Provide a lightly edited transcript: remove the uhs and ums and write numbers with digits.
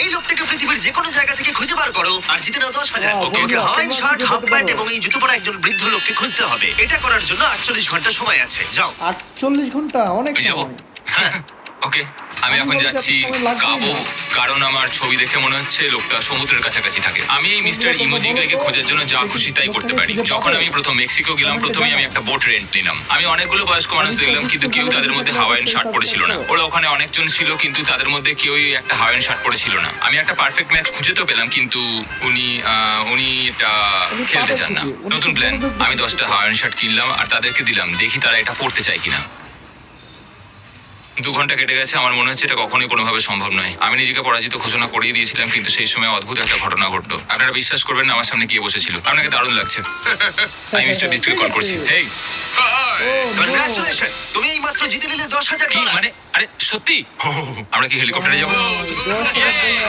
এই লোকটাকে পৃথিবীর যে কোনো জায়গা থেকে খুঁজে বার করো আর জিতে নাও 10,000। Wow, ওকে বন্ধুরা, হাওয়াইন তোমরা শার্ট, কি হাফ করতে প্যান্ট পারো? এবং এই জুতো পরা একজন বৃদ্ধ লোককে খুঁজতে হবে। এটা করার জন্য 48 ঘন্টা সময় আছে। যাও। 48 ঘন্টা অনেক আমি যাবো। সময়। ওকে, আমি এখন বলতে যাচ্ছি এত সময় লাগবেই কাবো, না। কারণ আমার ছবি দেখে মনে হচ্ছে লোকটা সমুদ্রের কাছাকাছি থাকে। আমি এই মিস্টার তোমরা ইমোজি বলো গাইকে তো, খোঁজার জন্য যা দেখি খুশি তাই করতে লোকটাকে পারি। খুঁজে যখন পাবে? আমি প্রথম মেক্সিকো গেলাম, আমাকে প্রথমেই আমি জানাও। একটা বোট রেন্ট নিলাম। আমি অনেকগুলো বয়স্ক মানুষ দেখলাম, কিন্তু কেউ তাদের মধ্যে হাওয়াইন শার্ট পরেছিল না। ওরা ওখানে অনেকজন ছিল, কিন্তু তাদের মধ্যে কেউই একটা হাওয়াইন শার্ট পরেছিল না। আমি একটা পারফেক্ট ম্যাচ খুঁজে তো পেলাম, কিন্তু উনি এটা উনি খেলতে পাবে চান না। ঠিকই, উনি নতুন খুব প্ল্যান, মনোযোগ দিয়ে আমি 10টা খেলতে হাওয়াইন শার্ট কিনলাম আর তাদেরকে দিলাম, দেখি তারা এটা পড়তে চায় কিনা। 2 ঘন্টা কেটে গেছে, আমার মনে হচ্ছে এটা কখনোই কোনোভাবে সম্ভব নয়। আমি নিজেকে পরাজিত ঘোষণা করিয়ে দিয়েছিলাম, কিন্তু সেই সময় অদ্ভুত একটা ঘটনা ঘটলো। আপনারা বিশ্বাস করবেন না, আমার সামনে গিয়ে বসেছিল। আপনাকে দারুণ লাগছে। আমি মিস্টার বিস্টকে কল করছি। হেই, কনগ্রাচুলেশন, তুমি এই মাত্র জিতে নিলে 10,000 কি ডলার। মানে? আরে সত্যি? আমরা কি হেলিকপ্টারে যাবো? $10,000